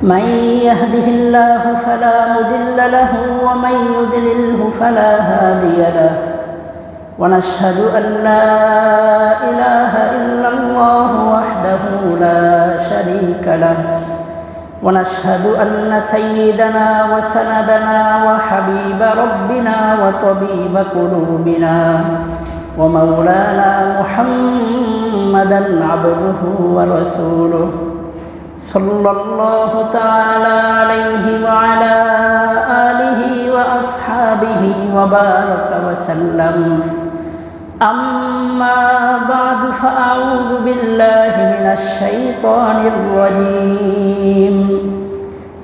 من يهده الله فلا مضل له ومن يضلله فلا هادي له ونشهد أن لا إله إلا الله وحده لا شريك له ونشهد أن سيدنا وسندنا وحبيب ربنا وطبيب قلوبنا ومولانا محمدا عبده ورسوله صلى الله تعالى عليه وعلى آله وأصحابه وبارك وسلم أما بعد فأعوذ بالله من الشيطان الرجيم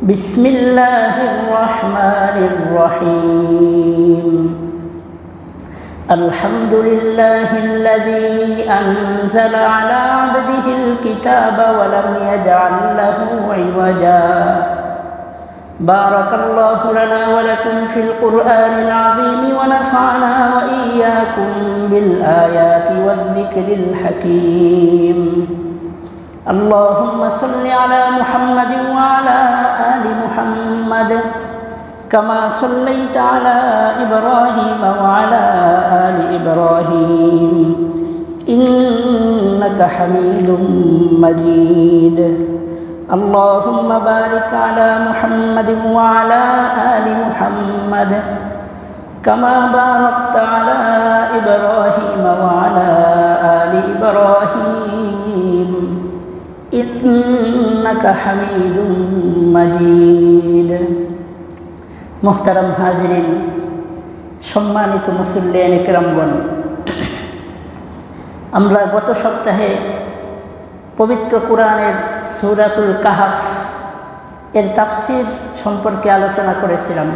بسم الله الرحمن الرحيم الحمد لله الذي أنزل على عبده الكتاب ولم يجعل له عوجا بارك الله لنا ولكم في القرآن العظيم ونفعنا وإياكم بالآيات والذكر الحكيم اللهم صل على محمد وعلى آل محمد كما صليت على إبراهيم وعلى آل إبراهيم إنك حميد مجيد اللهم بارك على محمد وعلى آل محمد كما باركت على إبراهيم وعلى آل إبراهيم إنك حميد مجيد মুহতারাম হাজিরিন, সম্মানিত মুসল্লিয়ান ইকরামগণ, আমরা গত সপ্তাহে পবিত্র কোরআনের সূরাতুল কাহাফ এর তাফসীর সম্পর্কে আলোচনা করেছিলাম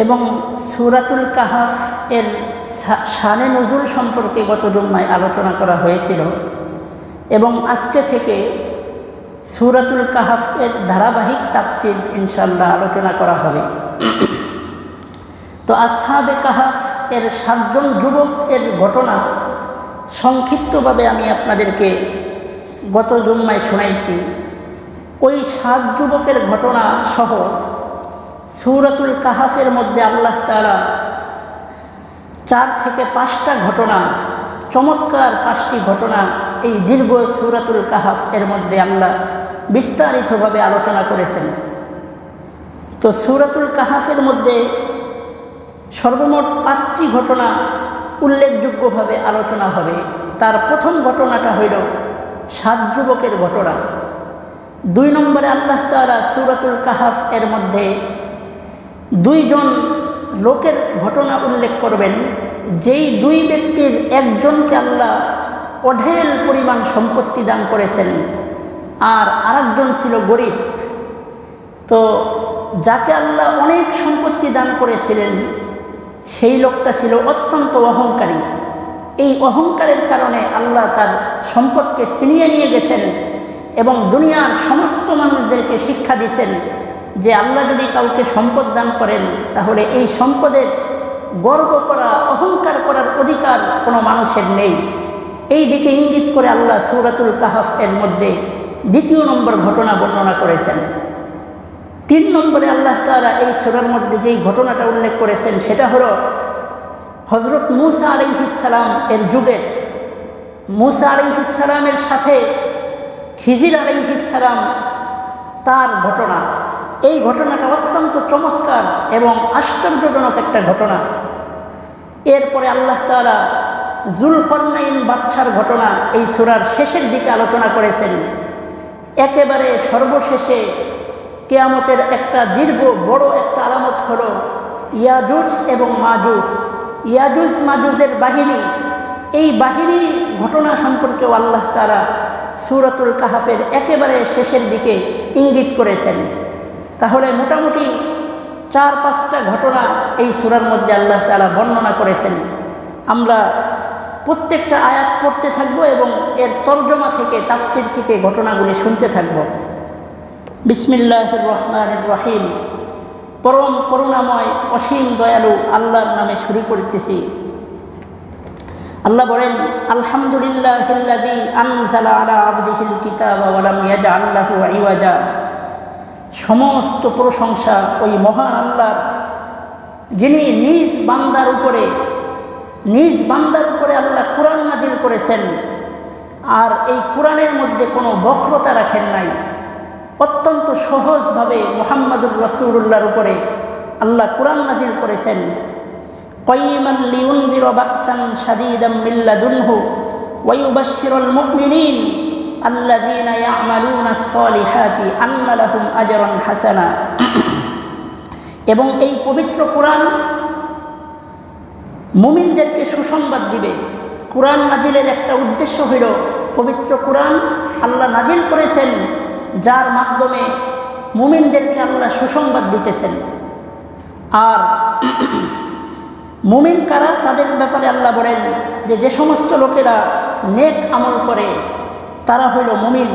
এবং সূরাতুল কাহাফ এর শানে নুজুল সম্পর্কে গত জুম্মায় আলোচনা করা হয়েছিল এবং আজকে থেকে সূরাতুল কাহাফ এর ধারাবাহিক তাফসীর ইনশাআল্লাহ আলোচনা করা হবে। তো আসহাবে কাহাফ এর 7 জন যুবক এর ঘটনা সংক্ষিপ্তভাবে আমি আপনাদেরকে গত জুম্মায় শোনাইছি। ওই 7 যুবকের ঘটনা সহ সূরাতুল কাহাফের মধ্যে আল্লাহ তাআলা 4 থেকে 5টা ঘটনা, চমৎকার 5টি ঘটনা এই দীর্ঘ সূরাতুল কাহাফ এর মধ্যে আল্লাহ বিস্তারিতভাবে আলোচনা করেছেন। তো সূরাতুল কাহাফের মধ্যে সর্বমোট 5টি ঘটনা উল্লেখযোগ্যভাবে আলোচনা হবে। তার প্রথম ঘটনাটা হইল 7 যুবকের ঘটনা। 2 নম্বরে আল্লাহ তাআলা সূরাতুল কাহাফ এর মধ্যে 2 জন লোকের ঘটনা উল্লেখ করবেন, যেই 2 ব্যক্তির একজনকে আল্লাহ অঢেল পরিমাণ সম্পত্তি দান করেছেন আর আরেকজন ছিল গরিব। তো যাকে আল্লাহ অনেক সম্পত্তি দান করেছিলেন সেই লোকটা ছিল অত্যন্ত অহংকারী। এই অহংকারের কারণে আল্লাহ তার সম্পদকে ছিনিয়ে নিয়ে গেছেন এবং দুনিয়ার সমস্ত মানুষদেরকে শিক্ষা দিয়েছেন যে আল্লাহ যদি কাউকে সম্পদ দান করেন তাহলে এই সম্পদের গর্ব করা, অহংকার করার অধিকার কোনো মানুষের নেই। এই দিকে ইঙ্গিত করে আল্লাহ সূরাতুল কাহাফ এর মধ্যে 2 নম্বর ঘটনা বর্ণনা করেছেন। 3 নম্বরে আল্লাহ তাআলা এই সূরার মধ্যে যেই ঘটনাটা উল্লেখ করেছেন সেটা হলো হযরত মূসা আলাইহিস সালাম এর যুগে মূসা আলাইহিস সালামের সাথে খিজির আলাইহিস সালাম তার ঘটনা। এই ঘটনাটা অত্যন্ত চমৎকার এবং আশ্চর্যজনক একটা ঘটনা। এরপরে আল্লাহ তাআলা যুলকরনাইন বাদশার ঘটনা এই সূরার শেষের দিকে আলোচনা করেছেন। একেবারে সর্বশেষে কিয়ামতের একটা দীর্ঘ বড় একটা আলামত হলো ইয়াজুজ এবং মাজুজ। ইয়াজুজ মাজুজের বাহিনী, এই বাহিনী ঘটনা সম্পর্কেও আল্লাহ তাআলা সূরাতুল কাহাফের একেবারে শেষের দিকে ইঙ্গিত করেছেন। তাহলে মোটামুটি 4-5টা ঘটনা এই সূরার মধ্যে আল্লাহ তাআলা বর্ণনা করেছেন। আমরা প্রত্যেকটা আয়াত পড়তে থাকব এবং এর তরজমা থেকে, তাফসীর থেকে ঘটনাগুলি শুনতে থাকব। বিসমিল্লাহির রহমানির রহিম। পরম করুণাময় অসীম দয়ালু আল্লাহর নামে শুরু করতেছি। আল্লাহ বলেন, আলহামদুলিল্লাহিল্লাযী আনজালা আলা আবদিহিল কিতাবা ওয়া লাম ইয়াজআল লাহু ইওয়াজা। সমস্ত প্রশংসা ওই মহান আল্লাহর, যিনি নিজ বান্দার উপরে আল্লাহ কুরআন নাজিল করেছেন, আর এই কুরআনের মধ্যে কোনো বক্রতা রাখেন নাই। অত্যন্ত সহজভাবে মুহাম্মাদুর রাসূলুল্লাহর উপরে আল্লাহ কুরআন নাজিল করেছেন। কাইয়িমান লিউনযিরা বা'সান শাদীদাম মিন লাদুনহু ওয়া ইউবাশশিরুল মুমিনিন আল্লাযীনা ইয়া'মালুনাস সালিহাতি আন্না লাহুম আজরান হাসানা। এবং এই পবিত্র কুরআন মুমিনদেরকে সুসংবাদ দিবে। কুরআন নাজিলের একটা উদ্দেশ্য হইল, পবিত্র কুরআন আল্লাহ নাজিল করেছেন যার মাধ্যমে মুমিনদেরকে আল্লাহ সুসংবাদ দিতেছেন। আর মুমিন কারা, তাদের ব্যাপারে আল্লাহ বলেন যে সমস্ত লোকেরা নেক আমল করে তারা হইল মুমিন।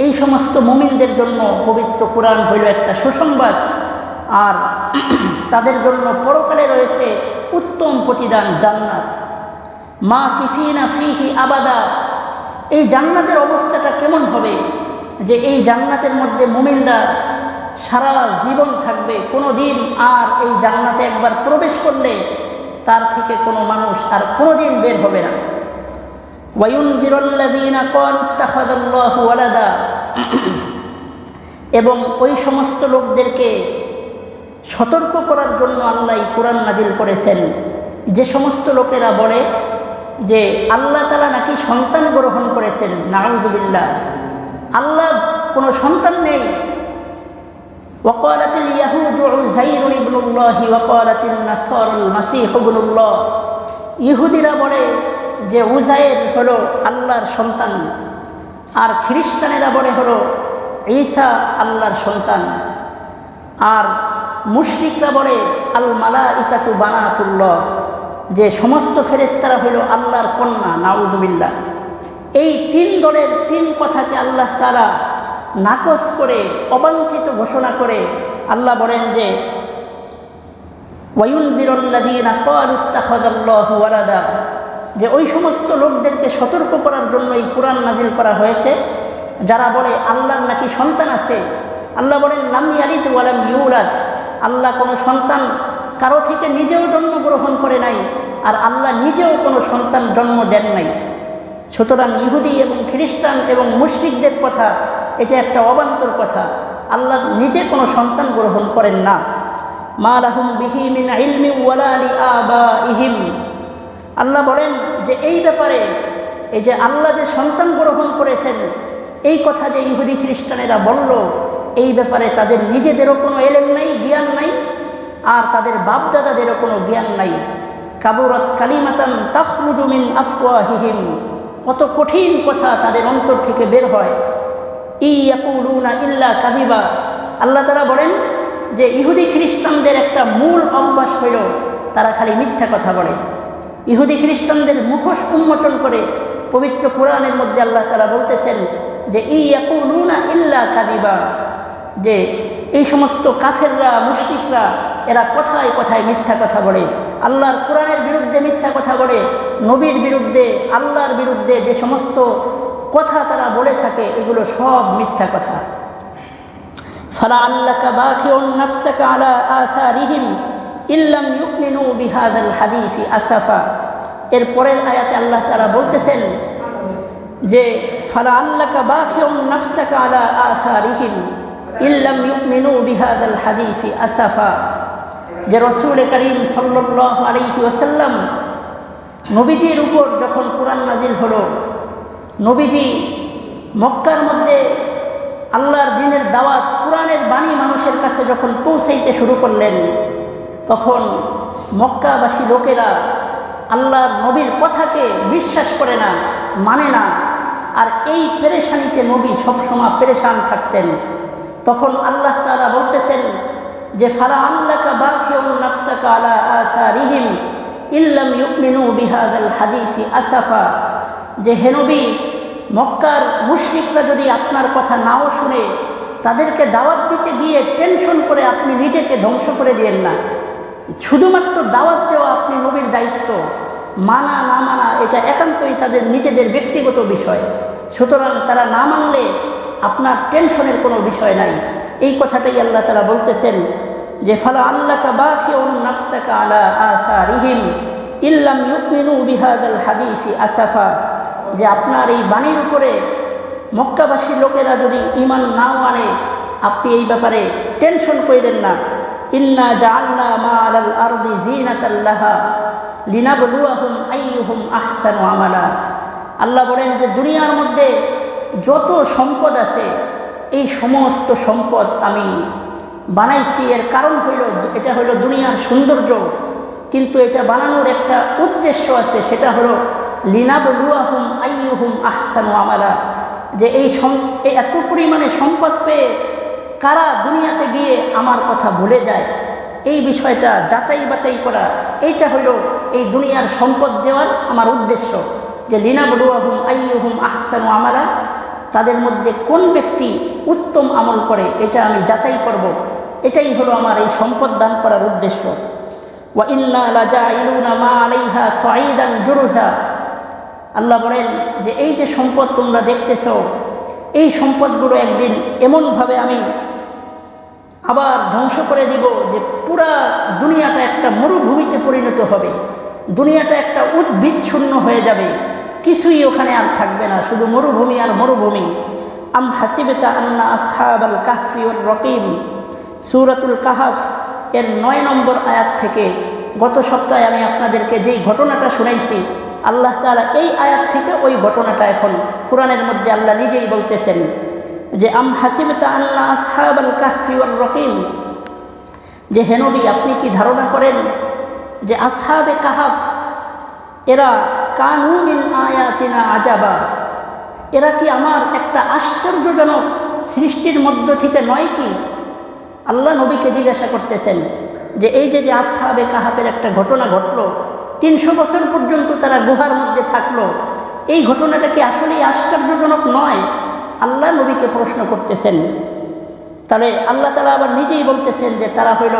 এই সমস্ত মুমিনদের জন্য পবিত্র কুরআন হইল একটা সুসংবাদ, আর তাদের জন্য পরকালে রয়েছে উত্তম প্রতিদান, জান্নাত। মা কিসিনা ফিহি আবাদা। এই জান্নাতের অবস্থাটা কেমন হবে, যে এই জান্নাতের মধ্যে মুমিনরা সারা জীবন থাকবে, কোনো দিন আর এই জান্নাতে একবার প্রবেশ করলে তার থেকে কোনো মানুষ আর কোনো দিন বের হবে না। ওয়ায়ুনজিরুল্লাযীনা ক্বালু ইত্তাখাযাল্লাহু ওয়ালাদা। এবং ওই সমস্ত লোকদেরকে সতর্ক করার জন্য আল্লাহ কুরআন নাজিল করেছেন, যে সমস্ত লোকেরা বলে যে আল্লাহ তাআলা নাকি সন্তান গ্রহণ করেছেন। নাউযুবিল্লাহ, আল্লাহ কোনো সন্তান নেই। ওয়াকালাতিল ইয়াহুদু উযাইরুন ইবনুল্লাহি ওয়াকালাতিন নাসারাল মাসীহু ইবনুল্লাহ। ইহুদিরা বলে যে উযাইর হলো আল্লাহর সন্তান, আর খ্রিস্টানেরা বলে হলো ঈসা আল্লাহর সন্তান, আর মুশরিকরা বলে আল মালাইকাতু বানাতুল্লাহ, যে সমস্ত ফেরেশতারা হইল আল্লাহর কন্যা। নাউযুবিল্লাহ। এই তিন দলের তিন কথাকে আল্লাহ তাআলা নাকচ করে, অবাঞ্ছিত ঘোষণা করে আল্লাহ বলেন যে ওয়ায়ুনজিরুল্লাযীনা ক্বালু ইত্তাখাযাল্লাহু ওয়ালাদা, যে ওই সমস্ত লোকদেরকে সতর্ক করার জন্য এই কুরআন নাজিল করা হয়েছে যারা বলে আল্লাহর নাকি সন্তান আছে। আল্লাহ বলেন লাম ইয়ালিদ ওয়া লাম ইউলাদ। আল্লাহ কোনো সন্তান কারো থেকে নিজেও জন্মগ্রহণ করে নাই, আর আল্লাহ নিজেও কোনো সন্তান জন্ম দেন নাই। সুতরাং ইহুদি এবং খ্রিস্টান এবং মুশরিকদের কথা এটা একটা অবান্তর কথা। আল্লাহ নিজে কোনো সন্তান গ্রহণ করেন না। মা লাহুম বিহি মিন ইলমি ওয়ালা লিআবাইহিম। আল্লাহ বলেন যে এই ব্যাপারে, এই যে আল্লাহ যে সন্তান গ্রহণ করেছেন, এই কথা যে ইহুদি খ্রিস্টানেরা বলল, এই ব্যাপারে তাদের নিজেদেরও কোনো এলেম নাই, জ্ঞান নাই, আর তাদের বাপদাদাদেরও কোনো জ্ঞান নাই। কাবুরাত কালিমাতান তাখরুজু মিন আফওয়াহিহিম। কত কঠিন কথা তাদের অন্তর থেকে বের হয়। ইয়াকুলুনা ইল্লা কাযিবা। আল্লাহ তাআলা বলেন যে ইহুদি খ্রিস্টানদের একটা মূল অভ্যাস হইল তারা খালি মিথ্যা কথা বলে। ইহুদি খ্রিস্টানদের মুখোশ উন্মোচন করে পবিত্র কোরআনের মধ্যে আল্লাহ তাআলা বলতেছেন যে ইয়াকুলুনা ইল্লা কাযিবা, যে এই সমস্ত কাফেররা, মুশরিকরা এরা কথায় কথায় মিথ্যা কথা বলে। আল্লাহর কোরআনের বিরুদ্ধে মিথ্যা কথা বলে, নবীর বিরুদ্ধে, আল্লাহর বিরুদ্ধে যে সমস্ত কথা তারা বলে থাকে এগুলো সব মিথ্যা কথা। ফালাআল্লাকা বাখিউন নাফসাকা আলা আসারিহিম ইল্লাম ইউমিনু বিহাযাল হাদিসি আসাফা। এর পরের আয়াতে আল্লাহ তাআলা বলতেছেন যে ফালাআল্লাকা বাখিউন নাফসাকা আলা আসারিহিম ইল্লাম ইউমিনু বিহাযাল হাদিসি আসাফা। যে রাসূল করিম সাল্লাল্লাহু আলাইহি ওয়াসাল্লাম নবীজির উপর যখন কুরআন নাজিল হলো, নবীজি মক্কার মধ্যে আল্লাহর দ্বীনের দাওয়াত, কুরআনের বাণী মানুষের কাছে যখন পৌঁছাইতে শুরু করলেন, তখন মক্কাবাসী লোকেরা আল্লাহর নবীর কথাকে বিশ্বাস করে না, মানে না। আর এই পেরেশানিতে নবী সবসময় পেরেশান থাকতেন। তখন আল্লাহ তাআলা বলতেছেন যে ফালাআল্লাকা বাখিউন নাফসাকা আলা আসারিহিম ইল্লাম ইউমিনু বিহাযাল হাদিসি আসাফা। যে হে নবী, মক্কার মুশরিকরা যদি আপনার কথা নাও শুনে, তাদেরকে দাওয়াত দিতে গিয়ে টেনশন করে আপনি নিজেকে ধ্বংস করে দিয়েন না। শুধুমাত্র দাওয়াত দেওয়া আপনি নবীর দায়িত্ব, মানা না মানা এটা একান্তই তাদের নিজেদের ব্যক্তিগত বিষয়। সুতরাং তারা না মানলে আপনার টেনশনের কোনো বিষয় নাই। এই কথাটাই আল্লাহ তাআলা বলতেছেন যে ফালা আল্লাকা বাখিউন নাফসাকা আলা আসারিহিম ইল্লাম ইউমিনু বিহাদাল হাদিসি আসাফা, যে আপনার এই বাণীর উপরে মক্কাবাসীর লোকেরা যদি ঈমান নাও আনে আপনি এই ব্যাপারে টেনশন কইরেন না। ইন্না জাআলনা মা আলাল আরদি জিনাতাল লাহা লিনাবলুয়াহুম আইয়ুহুম আহসানু আমালা। আল্লাহ বলেন যে দুনিয়ার মধ্যে যত সম্পদ আছে এই সমস্ত সম্পদ আমি বানাইছি, এর কারণ হইল এটা হলো দুনিয়ার সৌন্দর্য, কিন্তু এটা বানানোর একটা উদ্দেশ্য আছে, সেটা হলো লিনাবলুয়াহুম আইয়ুহুম আহসানু আমালা, যে এই এত পরিমাণে সম্পদ পেয়ে কারা দুনিয়াতে গিয়ে আমার কথা ভুলে যায়, এই বিষয়টা যাচাই বাছাই করা, এইটা হইল এই দুনিয়ার সম্পদ দেওয়ার আমার উদ্দেশ্য, যে লিনাবলুয়াহুম আইয়ুহুম আহসানু আমালা, তাদের মধ্যে কোন ব্যক্তি উত্তম আমল করে এটা আমি যাচাই করব। এটাই হলো আমার এই সম্পদ দান করার উদ্দেশ্য। ওয়া ইন্না লাজাইলুনা মা আলাইহা সাঈদান জুরুজা। আল্লাহ বলেন যে এই যে সম্পদ তোমরা দেখতেছ, এই সম্পদগুলো একদিন এমনভাবে আমি আবার ধ্বংস করে দিব যে পুরা দুনিয়াটা একটা মরুভূমিতে পরিণত হবে, দুনিয়াটা একটা উদ্ভিদ শূন্য হয়ে যাবে, কিছুই ওখানে আর থাকবে না, শুধু মরুভূমি আর মরুভূমি। আম হাসিবতা আন্না আসহাবাল কাহফি ওয়ার রকিম, সূরাতুল কাহফ এর 9 নম্বর আয়াত থেকে গত সপ্তাহে আমি আপনাদেরকে যেই ঘটনাটা শুনাইছি, আল্লাহ তাআলা এই আয়াত থেকে ওই ঘটনাটা এখন কোরআনের মধ্যে আল্লাহ নিজেই বলতেছেন যে আম হাসিবতা আন্না আসহাবাল কাহফি ওয়ার রকিম, যে হে নবী আপনি কি ধারণা করেন যে আসহাবে কাহফ এরা কানু মিন আয়াতিনা আজাবা, এরা কি আমার একটা আশ্চর্যজনক সৃষ্টির মধ্য থেকে নয় কি? আল্লাহ নবীকে জিজ্ঞাসা করতেছেন যে এই যে আসহাবে কাহফের একটা ঘটনা ঘটলো, 300 বছর পর্যন্ত তারা গুহার মধ্যে থাকলো, এই ঘটনাটা কি আসলেই আশ্চর্যজনক নয়? আল্লাহ নবীকে প্রশ্ন করতেছেন। তাহলে আল্লাহ তাআলা আবার নিজেই বলতেছেন যে তারা হইল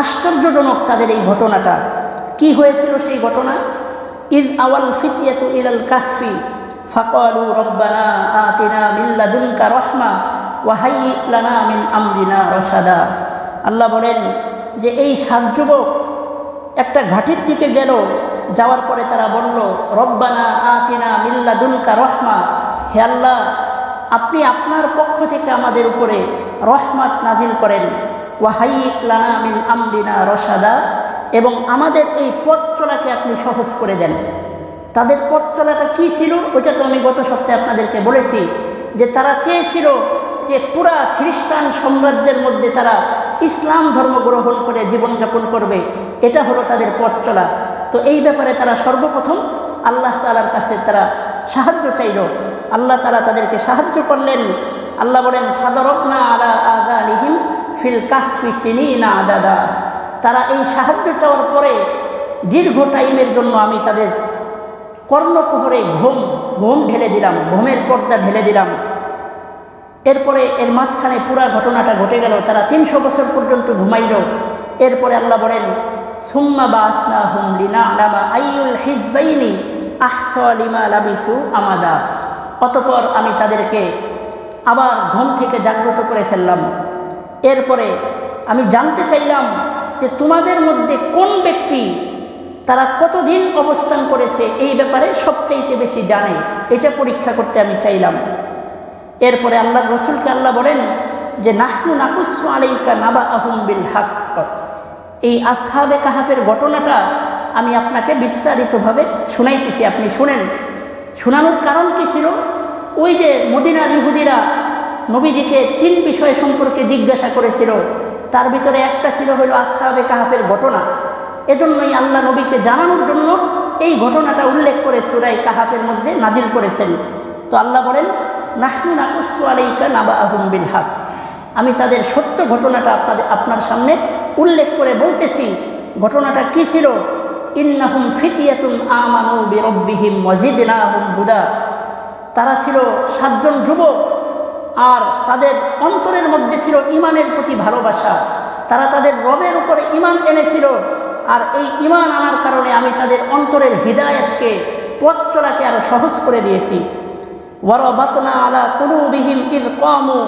আশ্চর্যজনক তাদের এই ঘটনাটা। কি হয়েছিল সেই ঘটনা? ইজ আওয়াল ফিতিয়াতু ইলাল কাহফি ফাকালু রব্বানা আতিনা মিন লাদুনকা রাহমা ওয়া হাইয়্যি লানা মিন আমরিনা রশাদা। আল্লাহ বলেন যে এই 7 যুবক একটা ঘাটির দিকে গেল, যাওয়ার পরে তারা বলল রব্বানা আতিনা মিন লাদুনকা রাহমা, হে আল্লাহ আপনি আপনার পক্ষ থেকে আমাদের উপরে রহমত নাজিল করেন, ওয়া হাইয়্যি লানা মিন আমরিনা রশাদা, এবং আমাদের এই পথ চলাকে আপনি সহজ করে দেন। তাদের পথ চলাটা কী ছিল ওইটা তো আমি গত সপ্তাহে আপনাদেরকে বলেছি, যে তারা চেয়েছিল যে পুরা খ্রিস্টান সাম্রাজ্যের মধ্যে তারা ইসলাম ধর্ম গ্রহণ করে জীবনযাপন করবে, এটা হলো তাদের পথ চলা। তো এই ব্যাপারে তারা সর্বপ্রথম আল্লাহ তাআলার কাছে তারা সাহায্য চাইল, আল্লাহ তাআলা তাদেরকে সাহায্য করলেন। আল্লাহ বলেন ফাদরবনা আলা আযানিহিম ফিল কাহফি সিনিনা আদাদা, তারা এই সাহায্য চাওয়ার পরে দীর্ঘ টাইমের জন্য আমি তাদের কর্ণকুহরে ঘুম ঢেলে দিলাম, ঘুমের পর্দা ঢেলে দিলাম। এরপরে এর মাঝখানে পুরা ঘটনাটা ঘটে গেল, তারা 300 বছর পর্যন্ত ঘুমাইল। এরপরে আল্লাহ বলেন সুম্মা বাসনাহুম লিনা'লামা আইয়ুল হিজবাইনি আহসা লিমা লাবিসু আমাদা, অতঃপর আমি তাদেরকে আবার ঘুম থেকে জাগ্রত করে ফেললাম। এরপরে আমি জানতে চাইলাম যে তোমাদের মধ্যে কোন ব্যক্তি তারা কতদিন অবস্থান করেছে এই ব্যাপারে সবচাইতে বেশি জানে, এটা পরীক্ষা করতে আমি চাইলাম। এরপরে আল্লাহর রাসূলকে আল্লাহ বলেন যে নাহনু নাকুসু আলাইকা নাবাআহুম বিল হক, এই আসহাবে কাহফের ঘটনাটা আমি আপনাকে বিস্তারিতভাবে শুনাইতেছি, আপনি শুনেন। শোনানোর কারণ কি ছিল? ওই যে মদিনার ইহুদিরা নবীজিকে 3 বিষয় সম্পর্কে জিজ্ঞাসা করেছিল, তার ভিতরে একটা ছিল হলো আসহাবে কাহফের ঘটনা। এজন্যই আল্লাহ নবীকে জানানোর জন্য এই ঘটনাটা উল্লেখ করে সূরা কাহফের মধ্যে নাজিল করেছেন। তো আল্লাহ বলেন নাহনু নাকুসু আলাইকা নাবাআহুম বিল হক, আমি তাদের সত্য ঘটনাটা আপনার সামনে উল্লেখ করে বলতেছি। ঘটনাটা কি ছিল? ইন্নাহুম ফিতিয়াতুন আমানু বিরব্বিহিম ওয়াজিদনাহুম হুদা, তারা ছিল 7 জন যুবক, আর তাদের অন্তরের মধ্যে ছিল ঈমানের প্রতি ভালোবাসা, তারা তাদের রবের উপরে ঈমান এনেছিল আর এই ঈমান আনার কারণে আমি তাদের অন্তরের হিদায়াতকে, পথ চলাকে আরো সহজ করে দিয়েছি। ওয়ারাবাতনা আলা কুলুবিহিম ইয কামু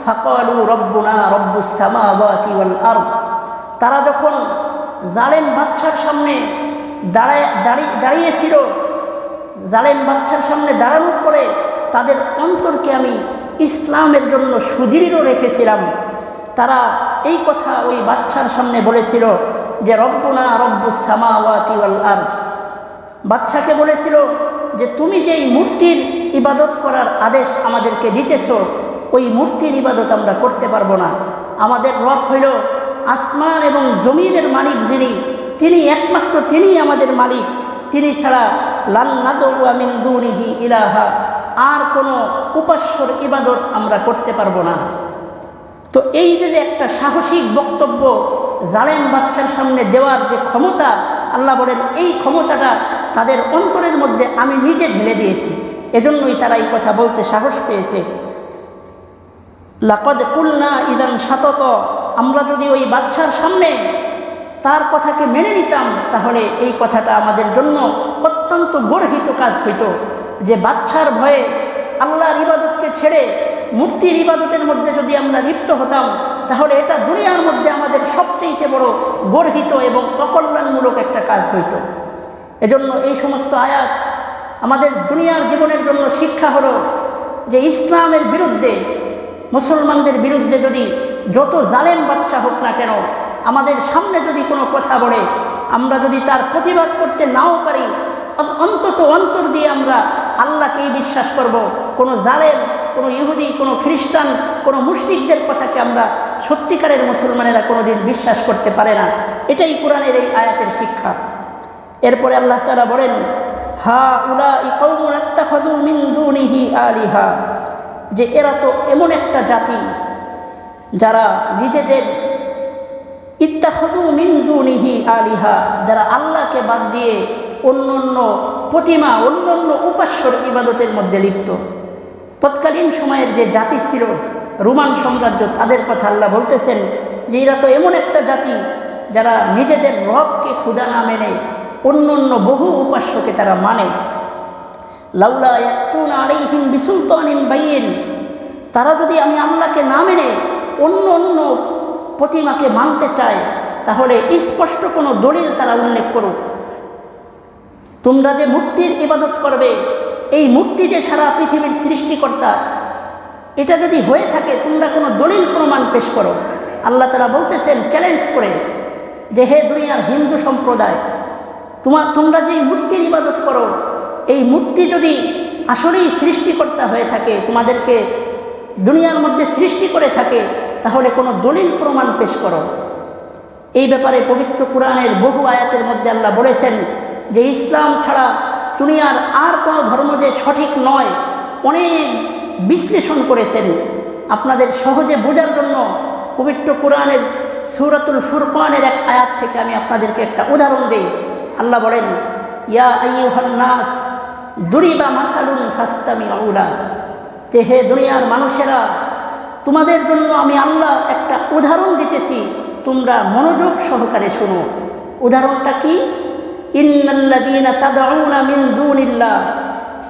ফাকালু রব্বুনা রব্বুস সামাওয়াতি ওয়াল আরদ। তারা যখন জালেম বাদশার সামনে দাঁড়িয়েছিল, জালেম বাদশার সামনে দাঁড়ানোর পরে তাদের অন্তরকে আমি ইসলামের জন্য সুদৃঢ় রেখেছিলাম। তারা এই কথা ওই বাদশার সামনে বলেছিল যে রব্বুনা রব্বুস সামাওয়াতি ওয়াল আরদ। বাদশাকে বলেছিল যে তুমি যেই মূর্তির ইবাদত করার আদেশ আমাদেরকে দিতেছ, ওই মূর্তির ইবাদত আমরা করতে পারবো না। আমাদের রব হইল আসমান এবং জমিনের মালিক যিনি, তিনি একমাত্র, তিনিই আমাদের মালিক। তিনি ছাড়া লান নাদউ মিন দুনিহি ইলাহা, আর কোনো উপাস্যর ইবাদত আমরা করতে পারবো না। তো এই যে একটা সাহসিক বক্তব্য জালেম বাদশার সামনে দেওয়ার যে ক্ষমতা, আল্লাহ বলেন এই ক্ষমতাটা তাদের অন্তরের মধ্যে আমি নিজে ঢেলে দিয়েছি। এজন্যই তারা এই কথা বলতে সাহস পেয়েছে। লাকাদ কুলনা ইদান শাতত, আমরা যদি ওই বাদশার সামনে তার কথাকে মেনে নিতাম তাহলে এই কথাটা আমাদের জন্য অত্যন্ত গর্হিত কাজ হইত। যে বাদশার ভয়ে আল্লাহর ইবাদতকে ছেড়ে মূর্তির ইবাদতের মধ্যে যদি আমরা লিপ্ত হতাম, তাহলে এটা দুনিয়ার মধ্যে আমাদের সবচেয়ে বড় গর্হিত এবং অকল্যাণমূলক একটা কাজ হইত। এজন্য এই সমস্ত আয়াত আমাদের দুনিয়ার জীবনের জন্য শিক্ষা হলো যে ইসলামের বিরুদ্ধে, মুসলমানদের বিরুদ্ধে যদি যত জালেম বাদশা হোক না কেন, আমাদের সামনে যদি কোনো কথা বলে, আমরা যদি তার প্রতিবাদ করতে নাও পারি, অন্তত অন্তর দিয়ে আমরা আল্লাহকেই বিশ্বাস করব। কোনো জালেম, কোনো ইহুদি, কোনো খ্রিস্টান, কোনো মুশরিকদের কথাকে আমরা সত্যিকারের মুসলমানেরা কোনোদিন বিশ্বাস করতে পারে না। এটাই কোরআনের এই আয়াতের শিক্ষা। এরপরে আল্লাহ তাআলা বলেন, হা উলাই কওমুন ইত্তাখাযু মিন দুনিহি আলিহা, যে এরা তো এমন একটা জাতি যারা নিজেদের ইত্তাখাযু মিন দুনিহি আলিহা, যারা আল্লাহকে বাদ দিয়ে অন্য অন্য প্রতিমা, অন্য অন্য উপাস্যর ইবাদতের মধ্যে লিপ্ত। তৎকালীন সময়ের যে জাতি ছিল রোমান সাম্রাজ্য, তাদের কথা আল্লাহ বলতেছেন যে এরা তো এমন একটা জাতি যারা নিজেদের রবকে খুদা না মেনে অন্য অন্য বহু উপাস্যকে তারা মানে। লাউলা ইয়াতুনা আলাইহিম বিসুলতানিন বাইয়িন, তারা যদি আমি আল্লাহকে না মেনে অন্য অন্য প্রতিমাকে মানতে চায়, তাহলে স্পষ্ট কোনো দলিল তারা উল্লেখ করুক। তোমরা যে মূর্তির ইবাদত করবে, এই মূর্তি যে সারা পৃথিবীর সৃষ্টিকর্তা, এটা যদি হয়ে থাকে তোমরা কোনো দলিল প্রমাণ পেশ করো। আল্লাহ তাআলা বলতেছেন চ্যালেঞ্জ করে যে হে দুনিয়ার হিন্দু সম্প্রদায়, তোমরা যেই মূর্তির ইবাদত করো, এই মূর্তি যদি আসলেই সৃষ্টিকর্তা হয়ে থাকে, তোমাদেরকে দুনিয়ার মধ্যে সৃষ্টি করে থাকে, তাহলে কোনো দলিল প্রমাণ পেশ করো। এই ব্যাপারে পবিত্র কোরআনের বহু আয়াতের মধ্যে আল্লাহ বলেছেন যে ইসলাম ছাড়া দুনিয়ার আর কোনো ধর্ম যে সঠিক নয়, অনেক বিশ্লেষণ করেছেন। আপনাদের সহজে বোঝার জন্য পবিত্র কোরআনের সূরাতুল ফুরকানের এক আয়াত থেকে আমি আপনাদেরকে একটা উদাহরণ দিই। আল্লাহ বলেন, ইয়া আইয়ুহান নাস দুরিবা মাসালুন ফাসতামিউ লাহু, যে হে দুনিয়ার মানুষেরা, তোমাদের জন্য আমি আল্লাহ একটা উদাহরণ দিতেছি, তোমরা মনোযোগ সহকারে শোনো। উদাহরণটা কি? ইন্নাল্লাযীনা তাদউনা মিন দুনিল্লাহ,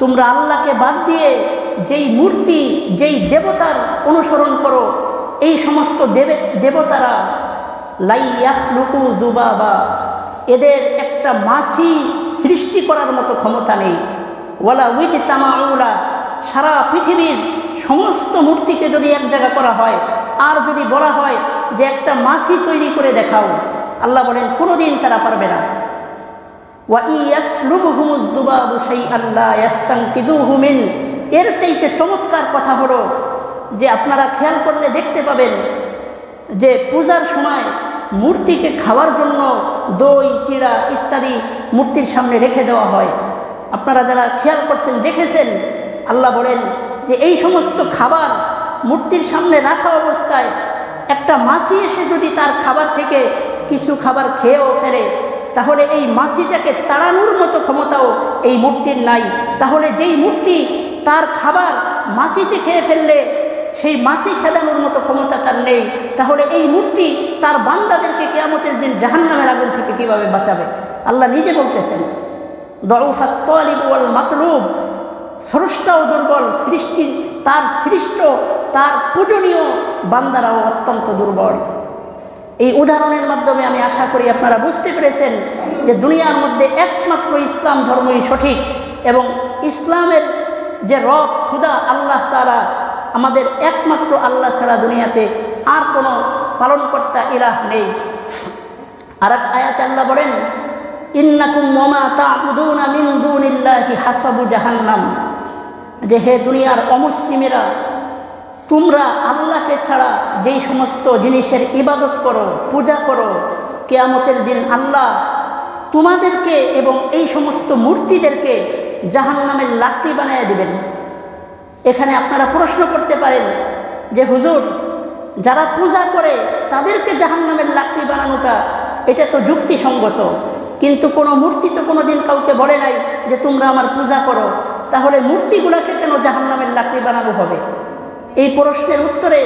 তোমরা আল্লাহকে বাদ দিয়ে যেই মূর্তি, যেই দেবতার অনুসরণ করো, এই সমস্ত দেবতারা লাই ইয়াখলুকু যুবাবা, এদের একটা মাছি সৃষ্টি করার মতো ক্ষমতা নেই। ওয়ালা উইজতামাউ লা, সারা পৃথিবীর সমস্ত মূর্তিকে যদি এক জায়গা করা হয় আর যদি বলা হয় যে একটা মাছি তৈরি করে দেখাও, আল্লাহ বলেন কোনোদিন তারা পারবে না। ওয়া ইয়াসলুবহুমুয যুবাবু শাইআন লা ইয়াস্তানকিযুহু মিন, এর চাইতে চমৎকার কথা হলো যে আপনারা খেয়াল করলে দেখতে পাবেন যে পূজার সময় মূর্তিকে খাওয়ার জন্য দই, চিড়া ইত্যাদি মূর্তির সামনে রেখে দেওয়া হয়। আপনারা যারা খেয়াল করছেন, দেখেছেন, আল্লাহ বলেন যে এই সমস্ত খাবার মূর্তির সামনে রাখা অবস্থায় একটা মাছি এসে যদি তার খাবার থেকে কিছু খাবার খেয়েও ফেলে, তাহলে এই মাছিটাকে তাড়ানোর মতো ক্ষমতাও এই মূর্তির নাই। তাহলে যেই মূর্তি তার খাবার মাছিতে খেয়ে ফেললে সেই মাছি খেদানোর মতো ক্ষমতা তার নেই, তাহলে এই মূর্তি তার বান্দাদেরকে কিয়ামতের দিন জাহান্নামের আগুন থেকে কিভাবে বাঁচাবে? আল্লাহ নিজে বলতেছেন, দউফাত তালিব ওয়াল মাতলুব, স্রষ্টাও দুর্বল, তার সৃষ্ট তার পূজনীয় বান্দারাও অত্যন্ত দুর্বল। এই উদাহরণের মাধ্যমে আমি আশা করি আপনারা বুঝতে পেরেছেন যে দুনিয়ার মধ্যে একমাত্র ইসলাম ধর্মই সঠিক, এবং ইসলামের যে রব খুদা আল্লাহ তাআলা, আমাদের একমাত্র আল্লাহ ছাড়া দুনিয়াতে আর কোনো পালনকর্তা ইলাহ নেই। আর এক আয়াতে আল্লাহ বলেন, ইন্নাকুম ওয়ামা তা'বুদুনা মিন দুনিল্লাহি হাসাবু জাহান্নাম, যে হে দুনিয়ার অমুসলিমেরা, তোমরা আল্লাহকে ছাড়া যেই সমস্ত জিনিসের ইবাদত করো, পূজা করো, কিয়ামতের দিন আল্লাহ তোমাদেরকে এবং এই সমস্ত মূর্তিদেরকে জাহান্নামের লাকড়ি বানায় দিবেন। এখানে আপনারা প্রশ্ন করতে পারেন যে হুজুর, যারা পূজা করে তাদেরকে জাহান্নামের লাকড়ি বানানোটা এটা তো যুক্তিসঙ্গত, কিন্তু কোনো মূর্তি তো কোনো দিন কাউকে বলে নাই যে তোমরা আমার পূজা করো, তাহলে মূর্তিগুলোকে কেন জাহান্নামের লাকড়ি বানানো হবে? এই প্রশ্নের উত্তরে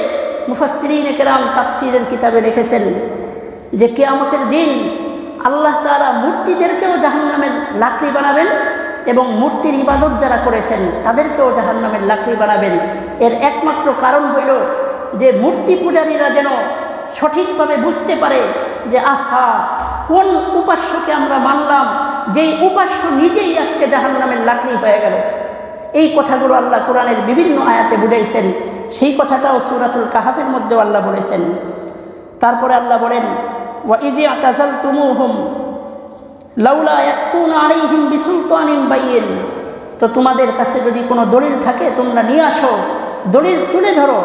মুফাসসিরিনে কেরাম তাফসীরের কিতাবে লিখেছেন যে কিয়ামতের দিন আল্লাহ তাআলা মূর্তিদেরকেও জাহান্নামের লাকড়ি বানাবেন এবং মূর্তির ইবাদত যারা করেছেন তাদেরকেও জাহান্নামের লাকড়ি বানাবেন। এর একমাত্র কারণ হইল যে মূর্তি পূজারীরা যেন সঠিকভাবে বুঝতে পারে যে আহা, কোন উপাস্যকে আমরা মানলাম, যেই উপাস্য নিজেই আজকে জাহান্নামের লাকড়ি হয়ে গেল। এই কথাগুলো আল্লাহ কোরআনের বিভিন্ন আয়াতে বুঝাইছেন, সেই কথাটাও সূরাতুল কাহাফের মধ্যেও আল্লাহ বলেছেন। তারপরে আল্লাহ বলেন, ওয়া ইয আ'তাযালতুমুহুম লাউলা ইয়াতুনা আলাইহিম বিসুলতানিন বাইয়িন, তো তোমাদের কাছে যদি কোনো দলিল থাকে তোমরা নিয়ে আসো, দলিল তুলে ধরো।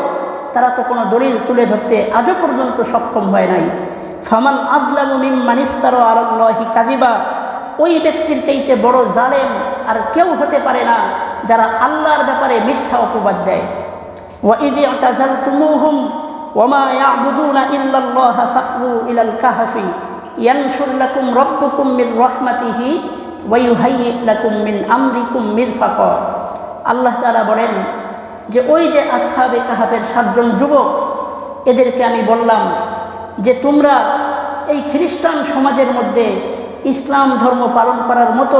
তারা তো কোনো দলিল তুলে ধরতে আজও পর্যন্ত সক্ষম হয় নাই। ফামান আযলামু মিম্মান ইফতারা আলাল্লাহি কাযিবা, ওই ব্যক্তির চাইতে বড় জালেম আর কেউ হতে পারে না যারা আল্লাহর ব্যাপারে মিথ্যা অপবাদ দেয়। ওয়া ইয আ'তাযালতুমুহুম ওয়া মা ইয়া'বুদুনা ইল্লাল্লাহা ফা'উ ইলাল কাহফি ইয়ানশুর লাকুম রাব্বুকুম মির রাহমাতিহি ওয়া ইউহাইয়্যি লাকুম মিন আমরিকুম মিরফাকা। আল্লাহ তাআলা বলেন যে ওই যে আসহাবে কাহাফের 7 জন যুবক, এদেরকে আমি বললাম যে তোমরা এই খ্রিস্টান সমাজের মধ্যে ইসলাম ধর্ম পালন করার মতো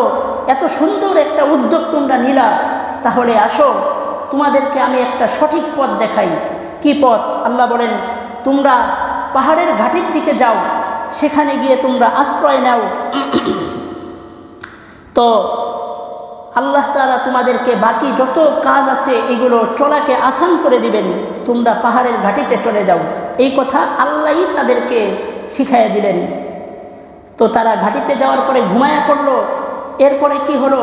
এত সুন্দর একটা উদ্যোগ তোমরা নিলা, তাহলে আসো তোমাদেরকে আমি একটা সঠিক পথ দেখাই। কি পথ? আল্লাহ বলেন, তোমরা পাহাড়ের ঘাটির দিকে যাও, সেখানে গিয়ে তোমরা আশ্রয় নাও। তো আল্লাহ তাআলা তোমাদেরকে বাকি যত কাজ আছে এগুলো চলাকে আসান করে দিবেন, তোমরা পাহাড়ের ঘাটিতে চলে যাও। এই কথা আল্লাহই তাদেরকে শিখাইয়া দিলেন। তো তারা ঘাটিতে যাওয়ার পরে ঘুমায়া পড়ল। এরপরে কি হলো?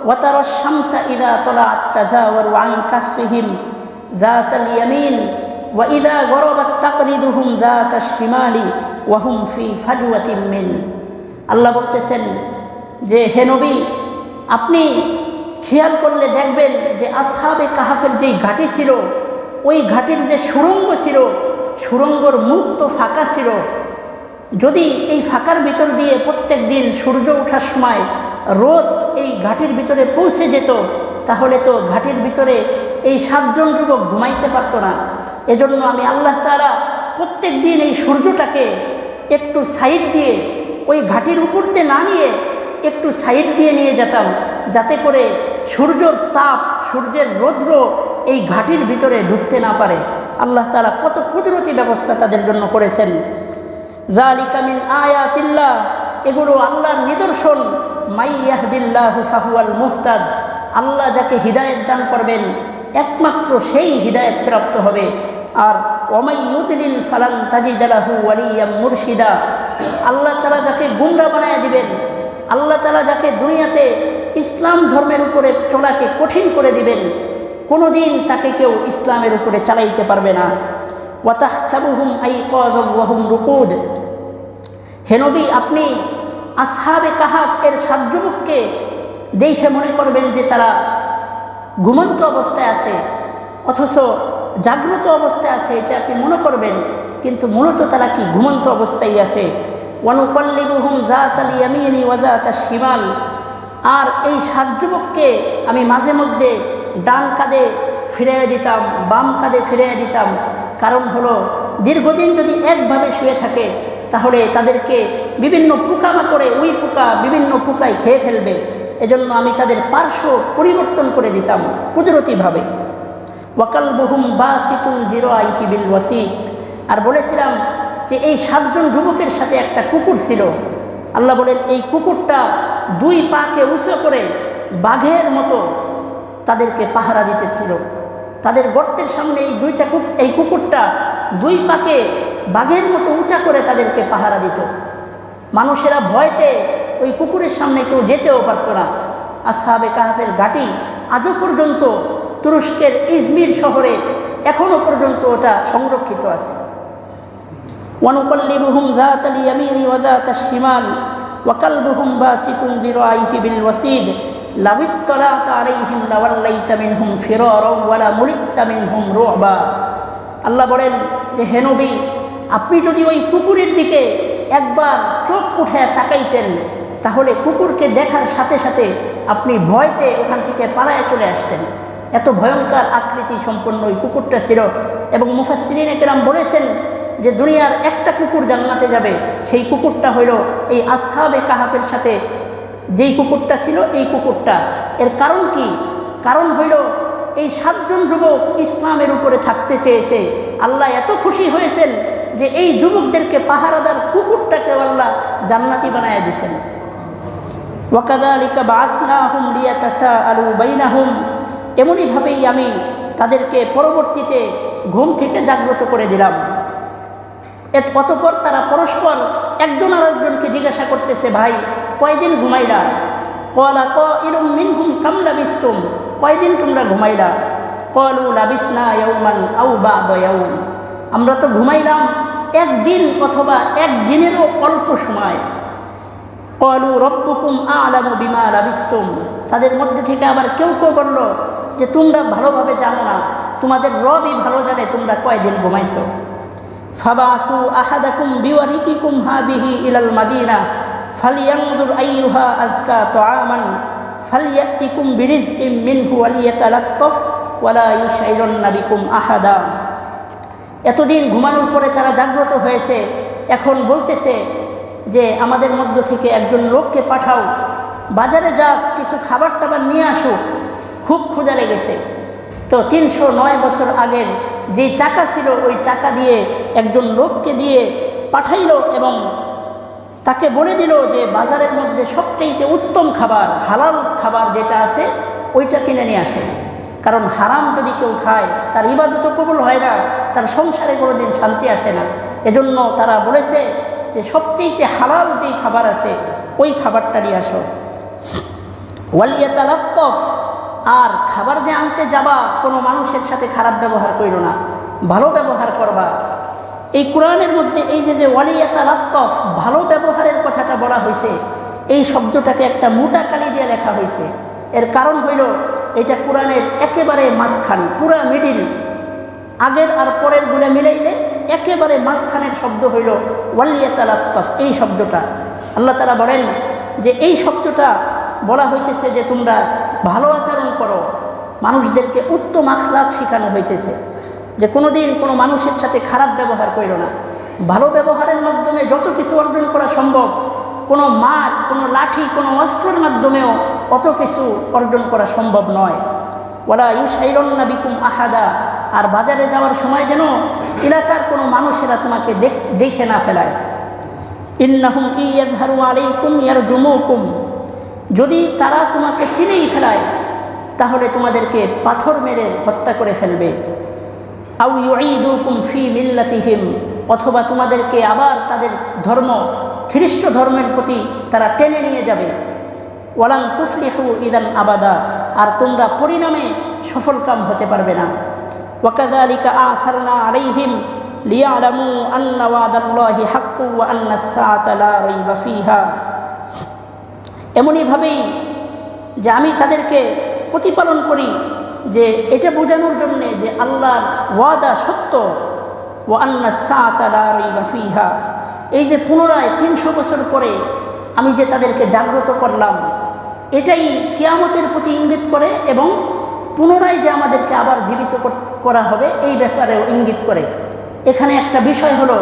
ওয়াতারাশ শামসা ইযা তালাআত তাযাওয়ারু আন কাহফিহিম যাতাল ইয়ামিন ওয়া ইযা গরাবাত তাকরিদুহুম যাতাশ শিমালি ওয়া হুম ফি ফাজওয়াতিন মিন। আল্লাহ বলতেছেন যে হে নবী, আপনি খেয়াল করলে দেখবেন যে আসহাবে কাহাফের যেই ঘাটি ছিল, ওই ঘাটির যে সুড়ঙ্গ ছিল, সুড়ঙ্গর মুখ তো ফাঁকা ছিল। যদি এই ফাঁকার ভিতর দিয়ে প্রত্যেক দিন সূর্য ওঠার সময় রোদ এই ঘাটির ভিতরে পৌঁছে যেত, তাহলে তো ঘাটির ভিতরে এই 7 জন যুবক ঘুমাইতে পারত না। এজন্য আমি আল্লাহ তাআলা প্রত্যেক দিন এই সূর্যটাকে একটু সাইড দিয়ে, ওই ঘাটির উপরতে না নিয়ে একটু সাইড দিয়ে নিয়ে যেতাম, যাতে করে সূর্যের তাপ, সূর্যের রৌদ্র এই ঘাটির ভিতরে ঢুকতে না পারে। আল্লাহ তাআলা কত কুদরতি ব্যবস্থা তাদের জন্য করেছেন। যালিকা মিন আয়াতিল্লাহ, এগুলো আল্লাহর নিদর্শন। মাই ইয়াহদিল্লাহু ফাহুয়াল মুহতাদ, আল্লাহ যাকে হিদায়াত দান করবেন একমাত্র সেই হিদায়াত প্রাপ্ত হবে। আর ওয়ামাই ইউদলিল ফালান তাজিদ লাহু ওয়ালিয়াম মুরশিদা, আল্লাহ তাআলা যাকে গুমরাহ বানায় দিবেন, আল্লাহ তাআলা যাকে দুনিয়াতে ইসলাম ধর্মের উপরে চলাকে কঠিন করে দিবেন, কোনো দিন তাকে কেউ ইসলামের উপরে চালাইতে পারবে না। ওয়াতাহসাবুহুম আইকাযা ওয়া হুম রুকুদ, হে নবী, আপনি আসহাবে কাহাফ এর 7 যুবককে দেখে মনে করবেন যে তারা ঘুমন্ত অবস্থায় আছে, অথচ জাগ্রত অবস্থায় আছে, এটা আপনি মনে করবেন, কিন্তু মূলত তারা কি ঘুমন্ত অবস্থায় আছে। ওয়ানুকাল্লিবুহুম যাতাল ইয়ামিনি ওয়া যাতাশ শিমাল, আর এই 7 যুবককে আমি মাঝে মধ্যে ডান কাঁধে ফিরিয়ে দিতাম, বাম কাঁধে ফিরিয়ে দিতাম। কারণ হলো দীর্ঘদিন যদি একভাবে শুয়ে থাকে তাহলে তাদেরকে বিভিন্ন পোকামাকড়ে উই পোকা বিভিন্ন পোকায় খেয়ে ফেলবে। এজন্য আমি তাদের পার্শ্ব পরিবর্তন করে দিতাম কুদরতিভাবে। ওয়াকালবুহুম বাসিতুন জিরাইহি বিল ওয়াসিত। আর বলেছিলাম যে এই 7 জন যুবকের সাথে একটা কুকুর ছিল। আল্লাহ বলেন এই কুকুরটা 2 পাকে উঁচু করে বাঘের মতো তাদেরকে পাহারা দিতেছিল। তাদের গর্তের সামনে এই কুকুরটা 2 পাকে বাঘের মতো উঁচা করে তাদেরকে পাহারা দিত। মানুষেরা ভয়তে ওই কুকুরের সামনে কেউ যেতেও পারত না। আসহাবে কাহাফের ঘাঁটি আজও পর্যন্ত তুরস্কের ইজমির শহরে এখনও পর্যন্ত ওটা সংরক্ষিত আছে। ওয়ানুকাল্লিবুহুম যাতাল ইয়ামিনি ওয়া যাতাশ শিমাল ওয়া কালবুহুম বাসিতুন যিরাইহি বিল ওয়াসিদ লাউ ইত্তালা'তা আলাইহিম লাওয়াল্লাইতা মিনহুম ফিরারা ওয়া লামুলিতা মিনহুম রু'বা। আল্লাহ বলেন যে হে নবী, আপনি যদি ওই কুকুরের দিকে একবার চোখ উঠে তাকাইতেন তাহলে কুকুরকে দেখার সাথে সাথে আপনি ভয়তে ওখান থেকে পালায়ে চলে আসতেন। এত ভয়ঙ্কর আকৃতি সম্পন্ন ওই কুকুরটা ছিল। এবং মুফাসসিরিনে কেরাম বলেছেন যে দুনিয়ার একটা কুকুর জান্নাতে যাবে, সেই কুকুরটা হইল এই আসহাবে কাহাফের সাথে যেই কুকুরটা ছিল এই কুকুরটা। এর কারণ কি? কারণ হইল এই 7 জন যুবক ইসলামের উপরে থাকতে চেয়েছে। আল্লাহ এত খুশি হয়েছেন যে এই যুবকদেরকে পাহারাদার কুকুরটাকে আল্লাহ জান্নাতি বানায়া দিয়েছেন। ওয়াকাযালিকা বা'আসনাহুম লিয়াতাসাআলু বাইনাহুম। এমনইভাবেই আমি তাদেরকে পরবর্তীতে ঘুম থেকে জাগ্রত করে দিলাম। অতঃপর তারা পরস্পর একজন আরেকজনকে জিজ্ঞাসা করতেছে, ভাই কয়দিন ঘুমাইলা? ক্বালা কাইলুম মিনহুম কাম লাবিসতুম। কয়দিন তোমরা ঘুমাইলা? ক্বালু লাবিসনা ইয়াওমান আও বা'দা ইয়াওম। আমরা তো ঘুমাইলাম একদিন অথবা একদিনেরও অল্প সময়। ক্বালু রব্বুকুম আ'লামু বিমা লাবিসতুম। তাদের মধ্যে থেকে আবার কেউ কেউ বলল যে তোমরা ভালোভাবে জানো না, তোমাদের রবই ভালো জানে তোমরা কয়দিন ঘুমাইছো। ফাবাসু আহাদাকুম বিওয়ারিকিকুম হাযিহি ইলাল মাদিনা ফালিয়ানজুর আইয়ুহা আযকা তুআমান ফালিয়াতিকুম বিরিজকিম মিনহু ওয়ালিয়াতালাত্তাফ ওয়ালা ইউশঈরুন্না বিকুম আহাদা। এতদিন ঘুমানোর পরে তারা জাগ্রত হয়েছে, এখন বলতেছে যে আমাদের মধ্য থেকে একজন লোককে পাঠাও, বাজারে যা কিছু খাবার টাবার নিয়ে আসো, খুব ক্ষুধা লেগেছে। তো 309 বছর আগের যে টাকা ছিল ওই টাকা দিয়ে একজন লোককে দিয়ে পাঠাইল এবং তাকে বলে দিল যে বাজারের মধ্যে সবচেয়ে উত্তম খাবার, হালাল খাবার যেটা আছে ওইটা কিনে নিয়ে আসো। কারণ হারাম যদি কেউ খায় তার ইবাদত কবুল হয় না, তার সংসারে কোনোদিন শান্তি আসে না। এজন্য তারা বলেছে যে সবচেয়ে হালাল যেই খাবার আছে ওই খাবারটা নিয়ে আসো। ওয়ালিয়াতালাত্তাফ। আর খাবার যে আনতে যাবা কোনো মানুষের সাথে খারাপ ব্যবহার কইরো না, ভালো ব্যবহার করবা। এই কোরআনের মধ্যে এই যে ওয়ালিয়াতালাত্তাফ ভালো ব্যবহারের কথাটা বলা হয়েছে, এই শব্দটাকে একটা মোটা কালি দিয়ে লেখা হয়েছে। এর কারণ হইল এটা কোরআনের একেবারে মাঝখান, পুরা মিডিল, আগের আর পরের গুলো মিলাইলে একেবারে মাঝখানের শব্দ হইল ওয়ালিয়াতালাত্তাফ। এই শব্দটা আল্লাহ তাআলা বলেন যে এই শব্দটা বলা হইতেছে যে তোমরা ভালো আচরণ করো, মানুষদেরকে উত্তম আখলাক শেখানো হইতেছে যে কোনো দিন কোনো মানুষের সাথে খারাপ ব্যবহার কইরো না। ভালো ব্যবহারের মাধ্যমে যত কিছু অর্জন করা সম্ভব, কোনো মার, কোনো লাঠি, কোনো অস্ত্রের মাধ্যমেও অত কিছু অর্জন করা সম্ভব নয়। ওয়ালা ইউশঈরুন্না বিকুম আহাদা। আর বাজারে যাওয়ার সময় যেন এলাকার কোনো মানুষেরা তোমাকে দেখে না ফেলায়। ইন্নাহুম ইয়াযহারু আলাইকুম ইয়ারজুমুকুম। যদি তারা তোমাকে চিনেই ফেলায় তাহলে তোমাদেরকে পাথর মেরে হত্যা করে ফেলবে। আও ইউঈদুকুম ফি মিল্লাতিহিম। অথবা তোমাদেরকে আবার তাদের ধর্ম, খ্রিস্ট ধর্মের প্রতি তারা টেনে নিয়ে যাবে। ওয়ালান তুফলিহু ইদান আবাদা। আর তোমরা পরিণামে সফলকাম হতে পারবে না। ওয়াকাযালিকা আসারনা আলাইহিম লিয়ালামু আন্না ওয়াদাল্লাহি হাক্কু ওয়া আন্নাস সাআতা লা রাইবা ফিহা। এমনইভাবেই যে আমি তাদেরকে প্রতিপালন করি যে এটা বোঝানোর জন্যে যে আল্লাহর ওয়াদা সত্য। ওয়া আন্নাস সাআতা লা রাইবা ফিহা। এই যে পুনরায় 300 বছর পরে আমি যে তাদেরকে জাগ্রত করলাম, এটাই কিয়ামতের প্রতি ইঙ্গিত করে এবং পুনরায় যে আমাদেরকে আবার জীবিত করা হবে এই ব্যাপারেও ইঙ্গিত করে। এখানে একটা বিষয় হলো,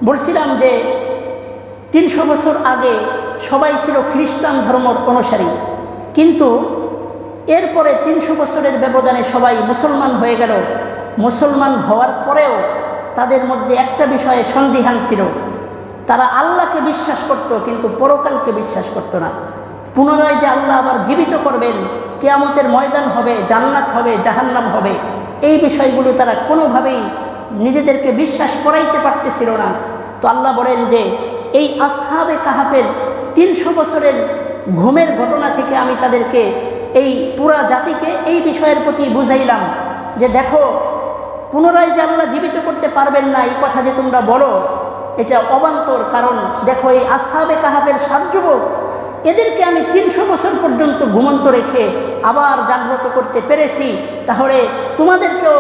বলছিলাম যে 300 বছর আগে সবাই ছিল খ্রিস্টান ধর্মের অনুসারী, কিন্তু এরপরে 300 বছরের ব্যবধানে সবাই মুসলমান হয়ে গেল। মুসলমান হওয়ার পরেও তাদের মধ্যে একটা বিষয়ে সন্দিহান ছিল, তারা আল্লাহকে বিশ্বাস করত কিন্তু পরকালকে বিশ্বাস করত না। পুনরায় যে আল্লাহ আবার জীবিত করবেন, কিয়ামতের ময়দান হবে, জান্নাত হবে, জাহান্নাম হবে, এই বিষয়গুলো তারা কোনোভাবেই নিজেদেরকে বিশ্বাস করাইতে পারতেছিল না। তো আল্লাহ বলেন যে এই আসহাবে কাহাফের 300 বছরের ঘুমের ঘটনা থেকে আমি তাদেরকে, এই পুরা জাতিকে এই বিষয়ের প্রতি বুঝাইলাম যে দেখো, পুনরায় যে আল্লাহ জীবিত করতে পারবেন না এই কথা যে তোমরা বলো, এটা অবান্তর। কারণ দেখো, এই আসহাবে কাহাফের 7 যুবক, এদেরকে আমি 300 বছর পর্যন্ত ঘুমন্ত রেখে আবার জাগ্রত করতে পেরেছি, তাহলে তোমাদেরকেও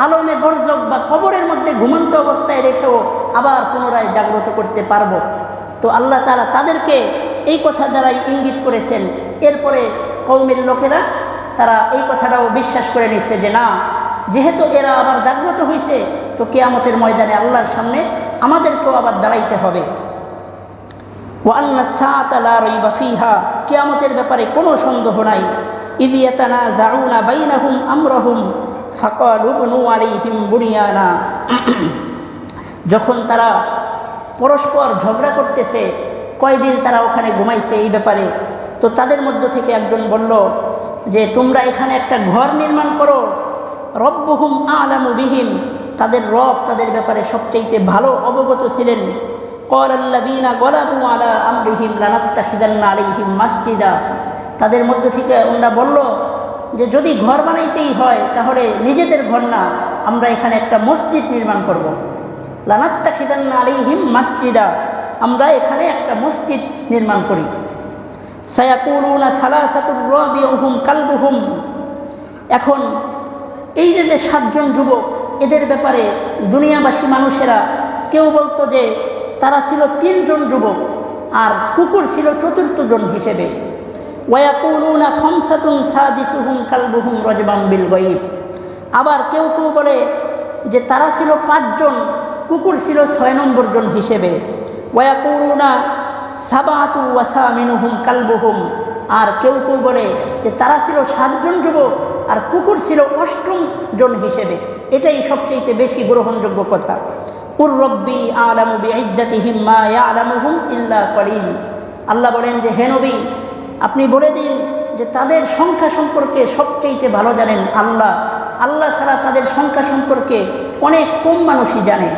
আলমে বরজক বা কবরের মধ্যে ঘুমন্ত অবস্থায় রেখেও আবার পুনরায় জাগ্রত করতে পারবো। তো আল্লাহ তাআলা তাদেরকে এই কথা দ্বারাই ইঙ্গিত করেছেন। এরপরে কওমের লোকেরা তারা এই কথাটাও বিশ্বাস করে নিচ্ছে যে না, যেহেতু এরা আবার জাগ্রত হয়েছে, তো কিয়ামতের ময়দানে আল্লাহর সামনে আমাদেরকেও আবার দাঁড়াইতে হবে। ওয়া আন্না সাআতা লা রাইবা ফিহা, কিয়ামতের ব্যাপারে কোনো সন্দেহ নাই। ইয ইয়াতানাযাউনা বাইনাহুম আমরাহুম ফাকালু ইবনু আলাইহিম বুনিয়ানা, যখন তারা পরস্পর ঝগড়া করতেছে, কয়দিন তারা ওখানে ঘুমাইছে এই ব্যাপারে, তো তাদের মধ্য থেকে একজন বলল যে তোমরা এখানে একটা ঘর নির্মাণ করো, রব্বুহুম আ'লামু বিহিম, তাদের রব তাদের ব্যাপারে সবচেয়ে ভালো অবগত ছিলেন। ক্বালাল্লাযীনা গলাবু আলা আমরিহিম লানাত্তাখিযান্না আলাইহিম মাসজিদা, তাদের মধ্য থেকে ওরা বলল যে যদি ঘর বানাইতেই হয় তাহলে নিজেদের ঘর না, আমরা এখানে একটা মসজিদ নির্মাণ করব। লানাত্তাখিযান্না আলাইহিম মাসজিদা, আমরা এখানে একটা মসজিদ নির্মাণ করি। সায়াকুলুনা সালাসাতুর রাবিউহুম কালবুহুম, এখন এই যে 7 জন যুবক, এদের ব্যাপারে দুনিয়াবাসী মানুষেরা কেউ বলতো যে তারা ছিল 3 জন যুবক আর কুকুর ছিল 4র্থ জন হিসেবে। ওয়ায়াকুলুনা খামসাতুন সাদিসুহুম কালবুহুম রাজবাম বিল গায়ব, আবার কেউ কেউ বলে যে তারা ছিল 5 জন, কুকুর ছিল 6 নম্বর জন হিসেবে। ওয়ায়াকুলুনা সাবাতু ওয়াসামিনুহুম কালবুহুম, আর কেউ কেউ বলে যে তারা ছিল 7 জন যুবক আর কুকুর ছিল 8ম জন হিসেবে। এটাই সবচেয়ে বেশি গ্রহণযোগ্য কথা। কুর রব্বি আ'লামু বিইদ্দাতিহিম মা ইয়া'লামুহুম ইল্লা কলিল, আল্লাহ বলেন যে হে নবী, আপনি বলে দিন যে তাদের সংখ্যা সম্পর্কে সবচেয়ে ভালো জানেন আল্লাহ, আল্লাহ ছাড়া তাদের সংখ্যা সম্পর্কে অনেক কম মানুষই জানে।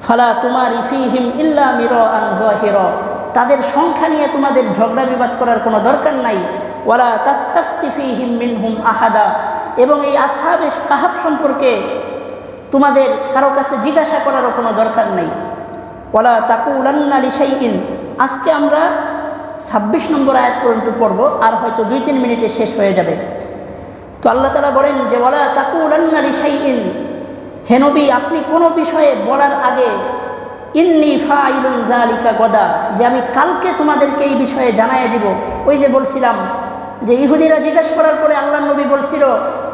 ফালা তুমারি ফীহিম ইল্লা মিরাআন যাহিরা, তাদের সংখ্যা নিয়ে তোমাদের ঝগড়া বিবাদ করার কোনো দরকার নাই। ওয়ালা তাস্তাফতি ফীহিম মিনহুম আহাদা, এবং এই আসহাবে কাহাফ সম্পর্কে তোমাদের কারো কাছে জিজ্ঞাসা করারও কোনো দরকার নাই। ওয়ালা তাকুলান্না লিশাইইন, আজকে আমরা 26 নম্বর আয়াত পর্যন্ত পড়ব, আর হয়তো 2-3 মিনিটে শেষ হয়ে যাবে। তো আল্লাহ তাআলা বলেন যে ওয়ালা তাকুলান্না লিশাইইন, হে নবী আপনি কোনো বিষয়ে বলার আগে ইন্নী ফাইলুন যালিকা গদা, যে আমি কালকে তোমাদেরকে এই বিষয়ে জানাইয়া দিব। ওই যে বলছিলাম যে ইহুদিরা জিজ্ঞাসা করার পরে আল্লাহ নবী বলছিল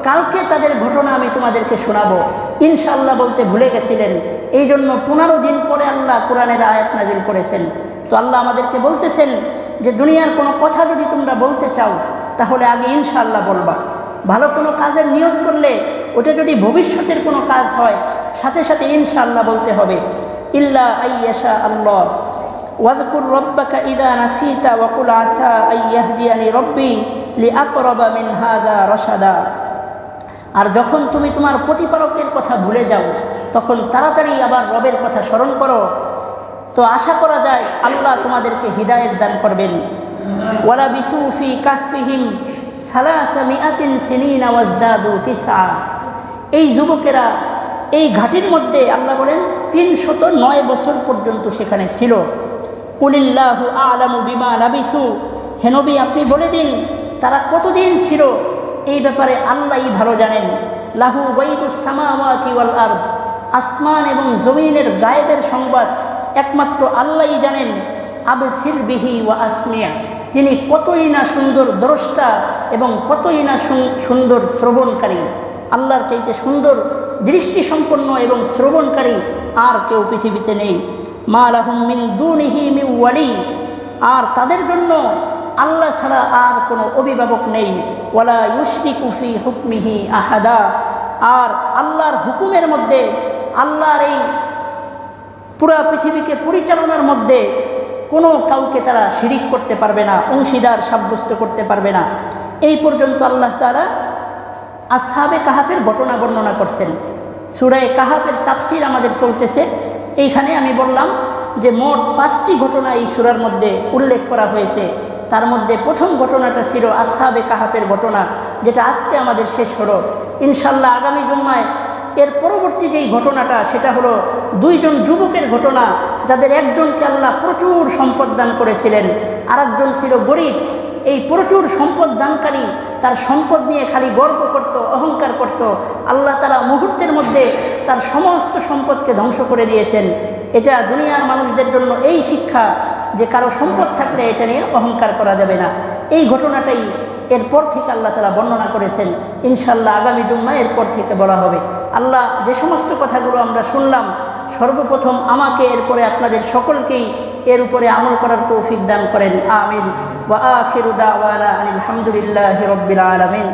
কালকে তাদের ঘটনা আমি তোমাদেরকে শোনাবো, ইনশাআল্লাহ বলতে ভুলে গেছিলেন। এই জন্য 15 দিন পরে আল্লাহ কোরআনের আয়াত নাজিল করেছেন। তো আল্লাহ আমাদেরকে বলতেছেন যে দুনিয়ার কোনো কথা যদি তোমরা বলতে চাও তাহলে আগে ইনশাআল্লাহ বলবা। ভালো কোনো কাজের নিয়ত করলে ওটা যদি ভবিষ্যতের কোনো কাজ হয় সাথে সাথে ইনশাআল্লাহ বলতে হবে। ইল্লা আইয়াশা আল্লাহ ওয়াযকুর রাব্বাকা ইযা নাসিতা ওয়া কুল আসা আইয়াহদিয়ানি রব্বি লিআকরাবা মিন হাযা রাশাদা, আর যখন তুমি তোমার প্রতিপালকের কথা ভুলে যাও তখন তাড়াতাড়ি আবার রবের কথা স্মরণ করো, তো আশা করা যায় আল্লাহ তোমাদেরকে হিদায়াত দান করবেন। ওয়ালা বিসুফি কাহফিহিম সালাসামিআতিন সিনিনা ওয়াজদাদু তিসআ, এই যুবকেরা এই ঘাটির মধ্যে আল্লাহ বলেন 309 বছর পর্যন্ত সেখানে ছিল। কুলিল্লাহু আ'লামু বিমা লাবিসু, হে নবী আপনি বলে দিন তারা কতদিন ছিল এই ব্যাপারে আল্লাহই ভালো জানেন। লাহু গায়বুস সামাওয়াতি ওয়াল আরদ, আসমান এবং জমিনের গায়েবের সংবাদ একমাত্র আল্লাহই জানেন। আবসির বিহি ওয়া আসমিয়া, তিনি কতই না সুন্দর দ্রষ্টা এবং কতই না সুন্দর শ্রবণকারী। আল্লাহর চাইতে সুন্দর দৃষ্টিসম্পন্ন এবং শ্রবণকারী আর কেউ পৃথিবীতে নেই। মা লাহুম মিন দুনিহি মিন ওয়ালি, আর তাদের জন্য আল্লাহ ছাড়া আর কোনো অভিভাবক নেই। ওয়ালা ইউশরিকু ফি হুকমিহি আহাদা, আর আল্লাহর হুকুমের মধ্যে, আল্লাহর এই পুরা পৃথিবীকে পরিচালনার মধ্যে কোনো কাউকে তারা শিরিক করতে পারবে না, অংশীদার সাব্যস্ত করতে পারবে না। এই পর্যন্ত আল্লাহ তাআলা আসহাবে কাহাফের ঘটনা বর্ণনা করছেন। সূরা কাহাফের তাফসীর আমাদের চলতেছে। এইখানে আমি বললাম যে মোট 5টি ঘটনা এই সূরার মধ্যে উল্লেখ করা হয়েছে। তার মধ্যে প্রথম ঘটনাটা ছিল আসহাবে কাহাফের ঘটনা, যেটা আজকে আমাদের শেষ হলো। ইনশাআল্লাহ আগামী জুম্মায় এর পরবর্তী যেই ঘটনাটা, সেটা হলো 2 জন যুবকের ঘটনা, যাদের একজনকে আল্লাহ প্রচুর সম্পদ দান করেছিলেন, আরেকজন ছিল গরিব। এই প্রচুর সম্পদ দানকারী তার সম্পদ নিয়ে খালি গর্ব করত, অহংকার করত। আল্লাহ তাআলা মুহূর্তের মধ্যে তার সমস্ত সম্পদকে ধ্বংস করে দিয়েছেন। এটা দুনিয়ার মানুষদের জন্য এই শিক্ষা যে কারো সম্পদ থাকলে এটা নিয়ে অহংকার করা যাবে না। এই ঘটনাটাই এরপর থেকে আল্লাহ তাআলা বর্ণনা করেছেন। ইনশাআল্লাহ আগামী জুম্মায় এরপর থেকে বলা হবে। আল্লাহ যে সমস্ত কথাগুলো আমরা শুনলাম, সর্বপ্রথম আমাকে, এরপরে আপনাদের সকলকেই এর উপরে আমল করার তৌফিক দান করেন। আমিন। ওয়া আখিরু দাওয়ানা আলহামদুলিল্লাহি রাব্বিল আলামিন।